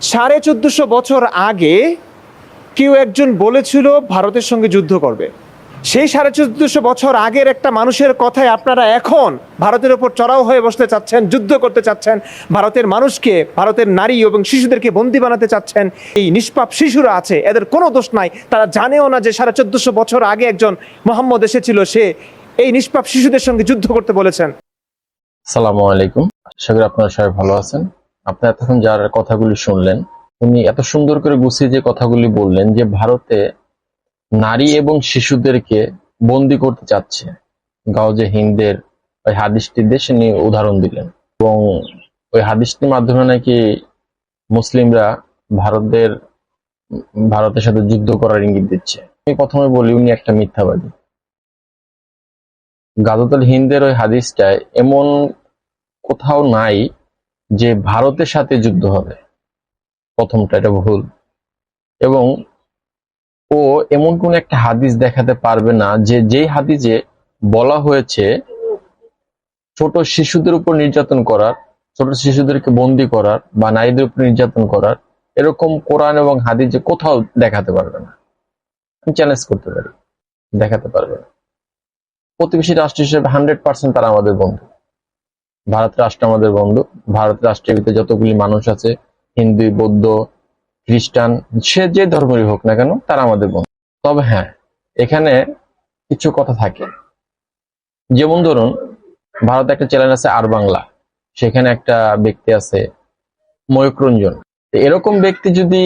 1450 বছর আগে কেউ একজন বলেছিল ভারতের সঙ্গে যুদ্ধ করবে। সেই 1450 বছর আগের একটা মানুষের কথায় আপনারা এখন ভারতের ওপর চড়াও হয়ে বসতে চাচ্ছেন, যুদ্ধ করতে চাচ্ছেন, ভারতের মানুষকে, ভারতের নারী এবং শিশুদেরকে বন্দী বানাতে চাচ্ছেন। এই নিষ্পাপ শিশুরা আছে, এদের কোনো দোষ নাই, তারা জানেও না যে 1450 বছর আগে একজন মোহাম্মদ এসেছিল, সে এই নিষ্পাপ শিশুদের সঙ্গে যুদ্ধ করতে বলেছেন। আসসালামু আলাইকুম, আশা করি আপনারা সবাই ভালো আছেন। আপনি এতক্ষণ যার কথাগুলি শুনলেন, উনি এত সুন্দর করে গুছিয়ে যে কথাগুলি বললেন যে ভারতে নারী এবং শিশুদেরকে বন্দি করতে চাচ্ছে, গাওজে হিন্দের ওই হাদিসটি দেশে নিয়ে উদাহরণ দিলেন এবং ওই হাদিসটির মাধ্যমে নাকি মুসলিমরা ভারতের সাথে যুদ্ধ করার ইঙ্গিত দিচ্ছে। আমি প্রথমে বলি উনি একটা মিথ্যাবাদী। গাজওয়াতুল হিন্দের ওই হাদিসটায় এমন কোথাও নাই যে ভারতের সাথে যুদ্ধ হবে। প্রথমটা এটা ভুল, এবং ও এমন কোন একটা হাদিস দেখাতে পারবে না যেই হাদিসে বলা হয়েছে ছোট শিশুদের উপর নির্যাতন করার, ছোট শিশুদেরকে বন্দি করার বা নারীদের উপর নির্যাতন করার, এরকম কোরআন এবং হাদিসে কোথাও দেখাতে পারবে না। আমি চ্যালেঞ্জ করতে পারি, দেখাতে পারবে না। প্রতিবেশী রাষ্ট্র হিসেবে 100% তারা আমাদের বন্ধু। ভারত রাষ্ট্র আমাদের বন্ধু। ভারত রাষ্ট্রের ভিতরে যতগুলি মানুষ আছে, হিন্দু, বৌদ্ধ, খ্রিস্টান, সে যে ধর্মেরই হোক না কেন, তারা আমাদের বন্ধু। তবে হ্যাঁ, এখানে কিছু কথা থাকে। যেমন ধরুন, ভারতে একটা চ্যানেল আছে আর বাংলা, সেখানে একটা ব্যক্তি আছে ময়ূক রঞ্জন। এরকম ব্যক্তি যদি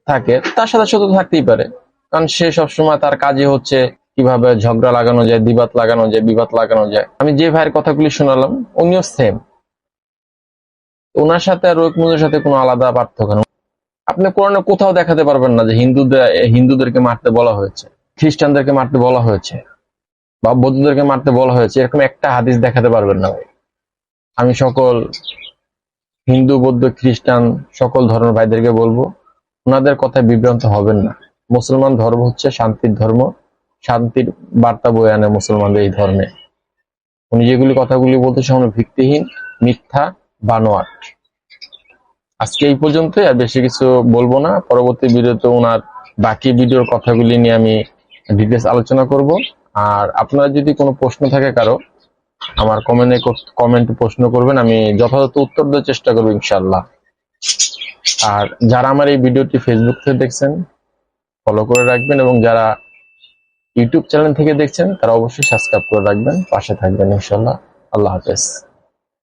থাকে, তার সাথে সত্য থাকতেই পারে, কারণ সে সবসময় তার কাজে হচ্ছে কিভাবে ঝগড়া লাগানো যায়, বিবাদ লাগানো যায়। আমি যে ভাইয়ের কথাগুলি শোনালাম, উনিও সেম। ওনার সাথে আর রোহিত সাথে কোনো আলাদা পার্থক্য নেই। আপনি কোরআনে কোথাও দেখাতে পারবেন না যে হিন্দুদেরকে মারতে বলা হয়েছে, খ্রিস্টানদেরকে মারতে বলা হয়েছে বা বৌদ্ধদেরকে মারতে বলা হয়েছে, এরকম একটা হাদিস দেখাতে পারবেন না ভাই। আমি সকল হিন্দু, বৌদ্ধ, খ্রিস্টান সকল ধর্মের ভাইদেরকে বলবো, ওনাদের কথায় বিভ্রান্ত হবেন না। মুসলমান ধর্ম হচ্ছে শান্তির ধর্ম, শান্তির বার্তা বয়ে আনে মুসলমানদের এই ধর্মে। উনি যেগুলি কথাগুলি বলতে সম্পূর্ণ ভিত্তিহীন, মিথ্যা, বানোয়াট। আজকে এই পর্যন্তই, আর বেশি কিছু বলবো না। পরবর্তী ভিডিওতে ওনার বাকি ভিডিওর কথাগুলি নিয়ে আমি ডিটেলস আলোচনা করব। আর আপনার যদি কোনো প্রশ্ন থাকে কারো, আমার কমেন্টে প্রশ্ন করবেন, আমি যথাযথ উত্তর দেওয়ার চেষ্টা করবো ইনশাল্লাহ। আর যারা আমার এই ভিডিওটি ফেসবুক থেকে দেখছেন, ফলো করে রাখবেন, এবং যারা ইউটিউব চ্যানেল থেকে দেখছেন, তারা অবশ্যই সাবস্ক্রাইব করে রাখবেন, পাশে থাকবেন ইনশাল্লাহ। আল্লাহ হাফেজ।